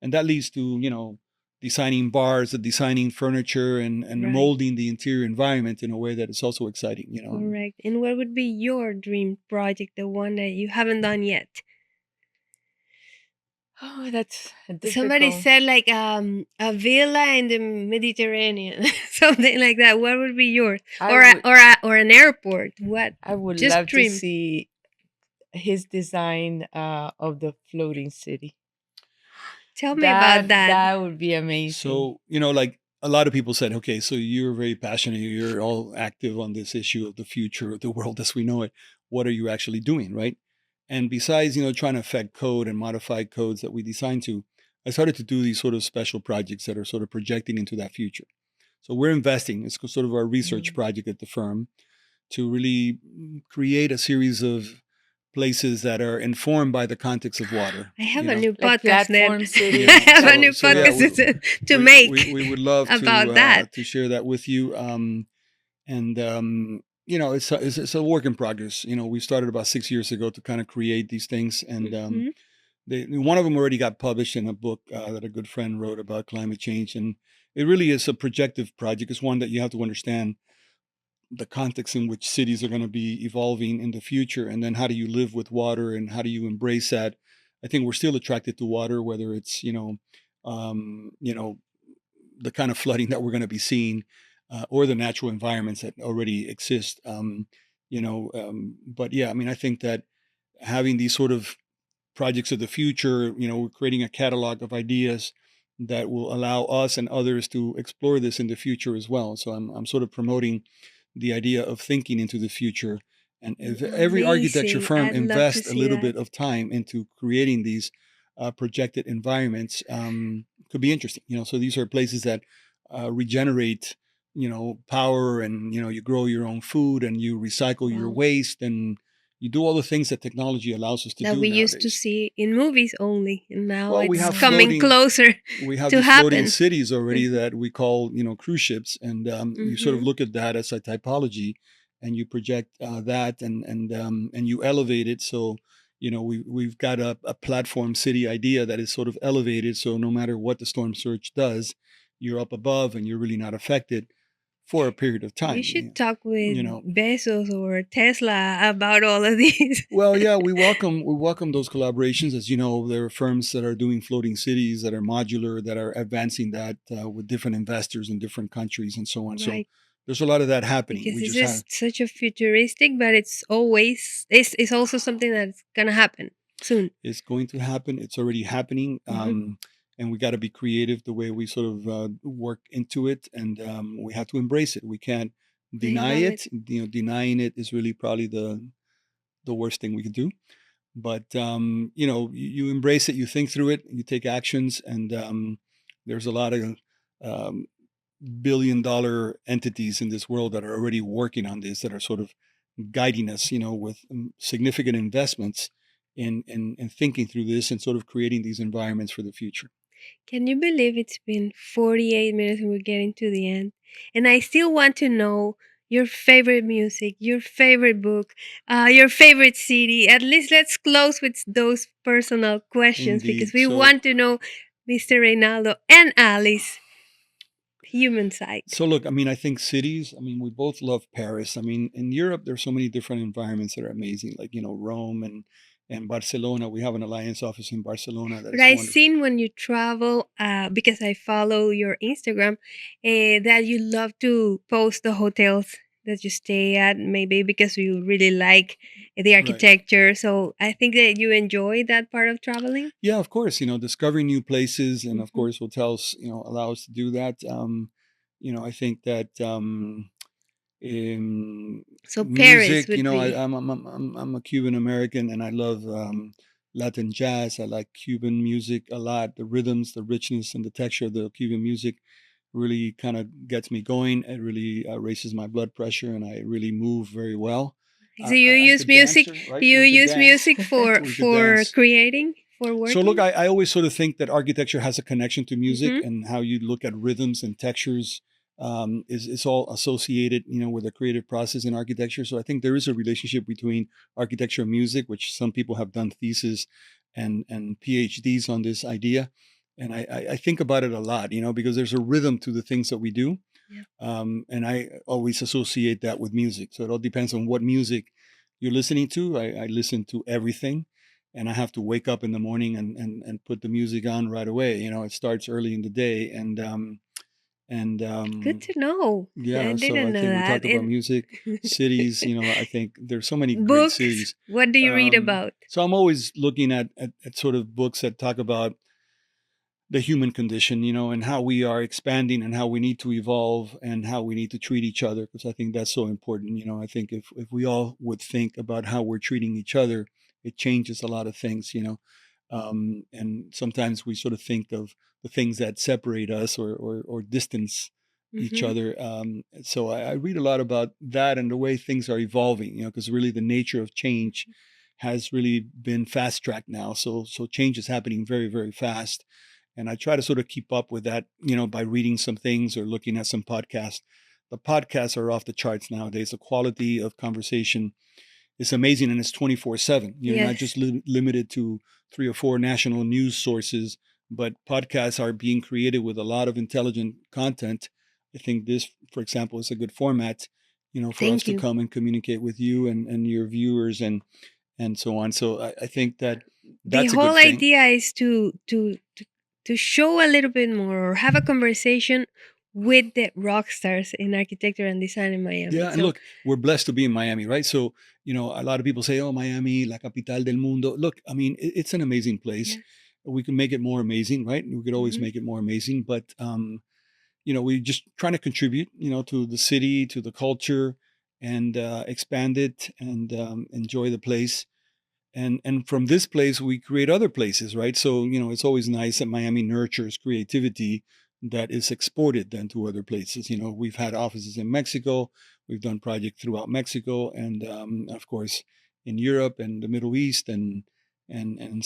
that leads to, designing bars, designing furniture, and Right. molding the interior environment in a way that is also exciting. Correct. And what would be your dream project, the one that you haven't done yet? Oh, that's Somebody difficult. said like a villa in the Mediterranean, something like that. What would be yours? I Or a, would or a, or an airport? What? I would Just love to dream. see his design of the floating city. Tell me about That that. that would be amazing. So, like a lot of people said, okay, so you're very passionate, you're all active on this issue of the future of the world as we know it. What are you actually doing, right? And besides, trying to affect code and modify codes that we design to, I started to do these sort of special projects that are sort of projecting into that future. So we're investing, it's sort of our research Mm. project at the firm, to really create a series of places that are informed by the context of water. I have a new Like podcast then. platform I cities. have a So new so yeah, podcast to we make we, we would love about that. to share that with you. And it's a work in progress. We started about 6 years ago to kind of create these things, and Hmm. one of them already got published in a book that a good friend wrote about climate change, and it really is a projective project. It's one that you have to understand the context in which cities are going to be evolving in the future, and then how do you live with water and how do you embrace that. I think we're still attracted to water, whether it's um, you know the kind of flooding that we're going to be seeing, or the natural environments that already exist. But yeah, I mean, I think that having these sort of projects of the future, we're creating a catalog of ideas that will allow us and others to explore this in the future as well. So I'm sort of promoting the idea of thinking into the future. And if every architecture Amazing. firm I'd love to invests a see little that. bit of time into creating these projected environments, could be interesting. So these are places that regenerate, power, and you grow your own food and you recycle your Wow. waste, and you do all the things that technology allows us to That do we used to nowadays. see in movies only, and now Well, it's coming closer we have to these floating happen. cities already that we call, cruise ships, and you sort of Mm-hmm. look at that as a typology, and you project that, and you elevate it. So, we've got a platform city idea that is sort of elevated. So no matter what the storm surge does, you're up above and you're really not affected for a period of You time. should talk with You know, Bezos or Tesla about all of these. Well, yeah, we welcome those collaborations. As you know, there are firms that are doing floating cities that are modular, that are advancing that with different investors in different countries and so on. So Right. there's a lot of that happening. Because We this just is have such a futuristic, but it's also something that's gonna happen soon. It's going to happen. It's already happening, Hmm. and we got to be creative the way we sort of work into it, and we have to embrace it. We can't I deny love it. it. Denying it is really probably the worst thing we could do. But you embrace it, you think through it, you take actions, and there's a lot of um, billion-dollar entities in this world that are already working on this, that are sort of guiding us, with significant investments in thinking through this and sort of creating these environments for the future. Can you believe it's been 48 minutes and we're getting to the end? And I still want to know your favorite music, your favorite book, your favorite city. At least let's close with those personal questions because Indeed. we want to know Mr. Reynaldo and Alice human side. So look, I mean, I think cities, I mean, we both love Paris. I mean, in Europe, there's so many different environments that are amazing, like, Rome and Barcelona. We have an alliance office in Barcelona that But is I wonderful. seen when you travel, because I follow your Instagram, that you love to post the hotels that you stay at, maybe because you really like the Right. architecture. So I think that you enjoy that part of traveling. Yeah, of course, discovering new places, and of Hmm. course hotels, allow us to do that. I think that So Paris Music, would you know, be. I'm a Cuban American, and I love Latin jazz. I like Cuban music a lot. The rhythms, the richness, and the texture of the Cuban music really kind of gets me going. It really raises my blood pressure, and I really move very well. So you I use could dance, music. right? You We could use dance. music for We could dance. creating, for So look, working. I always sort of think that architecture has a connection to music, Hmm. and how you look at rhythms and textures is all associated, you know, with the creative process in architecture. So I think there is a relationship between architecture and music, which some people have done theses and PhDs on this idea. And I think about it a lot, you know, because there's a rhythm to the things that we do. Yeah. And I always associate that with music. So it all depends on what music you're listening to. I listen to everything, and I have to wake up in the morning and put the music on right away. You know, it starts early in the day, and Good to know. I yeah. So didn't I know think we that. talked about And music, cities. You know, I think there's so many great books. cities. What do you read about? So I'm always looking at sort of books that talk about the human condition, you know, and how we are expanding and how we need to evolve and how we need to treat each other, because I think that's so important. You know, I think if we all would think about how we're treating each other, it changes a lot of things, you know. And sometimes we sort of think of the things that separate us or distance each Hmm. other. So I read a lot about that and the way things are evolving, you know, because really the nature of change has really been fast tracked now. So change is happening very, very fast, and I try to sort of keep up with that, you know, by reading some things or looking at some podcasts. The podcasts are off the charts nowadays. The quality of conversation is amazing, and it's 24/7. You're not Yes. just limited to 3 or 4 national news sources, but podcasts are being created with a lot of intelligent content. I think this, for example, is a good format, you know, for us Thank to you. come and communicate with you and your viewers and so on. So I think that The that's a whole good thing. idea is to show a little bit more or have a conversation with the rock stars in architecture and design in Miami. Yeah, and So look, we're blessed to be in Miami, right? So, you know, a lot of people say, "Oh, Miami, la capital del mundo." Look, I mean, it's an amazing place. yes. We can make it more amazing, right? We could always Hmm. make it more amazing, but you know, we're just trying to contribute, you know, to the city, to the culture, and expand it and enjoy the place. And from this place we create other places, right? So you know, it's always nice that Miami nurtures creativity that is exported then to other places. You know, we've had offices in Mexico, we've done projects throughout Mexico, and of course in Europe and the Middle East and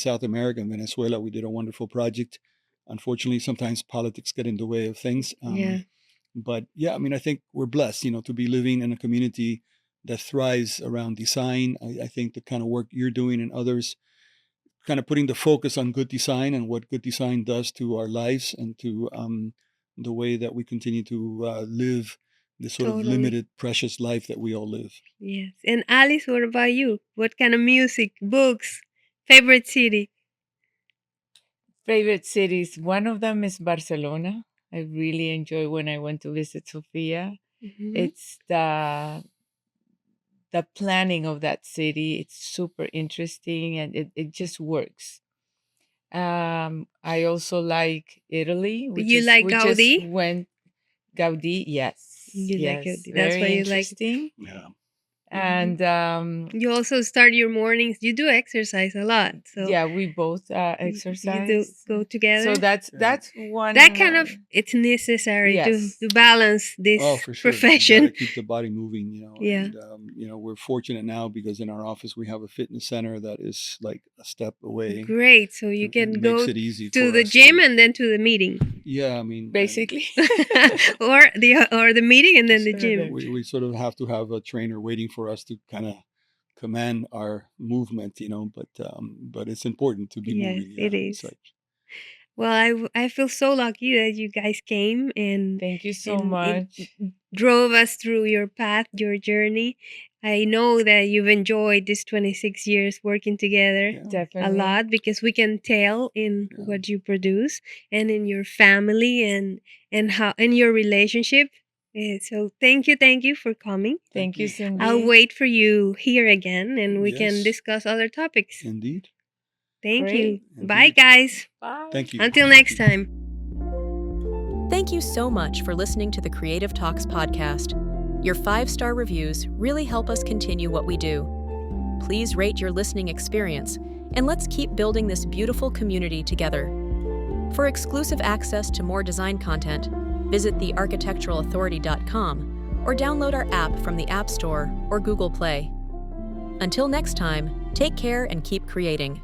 South America and Venezuela. We did a wonderful project. Unfortunately, sometimes politics get in the way of things. Yeah. But yeah, I mean, I think we're blessed, you know, to be living in a community that thrives around design. I think the kind of work you're doing and others, kind of putting the focus on good design and what good design does to our lives and to the way that we continue to live this sort of Totally. limited, precious life that we all live. Yes. And Alice, what about you? What kind of music, books, favorite city? Favorite cities. One of them is Barcelona. I really enjoy when I went to visit Sofia. Hmm. It's the planning of that city. It's super interesting and it just works. I also like Italy. You like We just Gaudi? went Gaudi. Yes, You like yes, Gaudi. That's why very you like. interesting. Yeah. Mhm. And You also start your mornings. You do exercise a lot, so yeah, we both you do exercise. go So together. that's That one. kind of it's necessary Yes, to balance this Oh, for sure. You got to profession. keep the body moving, you know. Yeah, And you know, we're fortunate now because in our office we have a fitness center that is like a step away. great. So you It can makes go it easy to for the us gym to. and then to the meeting, Yeah, I mean, basically. or the meeting and then the Sort of gym. the- we sort of have to have a trainer waiting for us to kind of command our movement, you know. But it's important to be Yes, moving. it Yeah, is. it's like Well, I feel so lucky that you guys came Thank you so and it much. drove us through your path, your journey. I know that you've enjoyed this 26 years working together yeah, a Definitely. lot because we can tell in yeah. what you produce and in your family and how in your relationship. So thank you for coming. Thank you, I'll Cindy. wait for you here again and we can Yes, discuss other topics. indeed, Thank you. Great. Bye, indeed. guys. Bye. Thank you. Until Thank next you. time. Thank you so much for listening to the Creative Talks podcast. Your 5-star reviews really help us continue what we do. Please rate your listening experience, and let's keep building this beautiful community together. For exclusive access to more design content, visit thearchitecturalauthority.com or download our app from the App Store or Google Play. Until next time, take care and keep creating.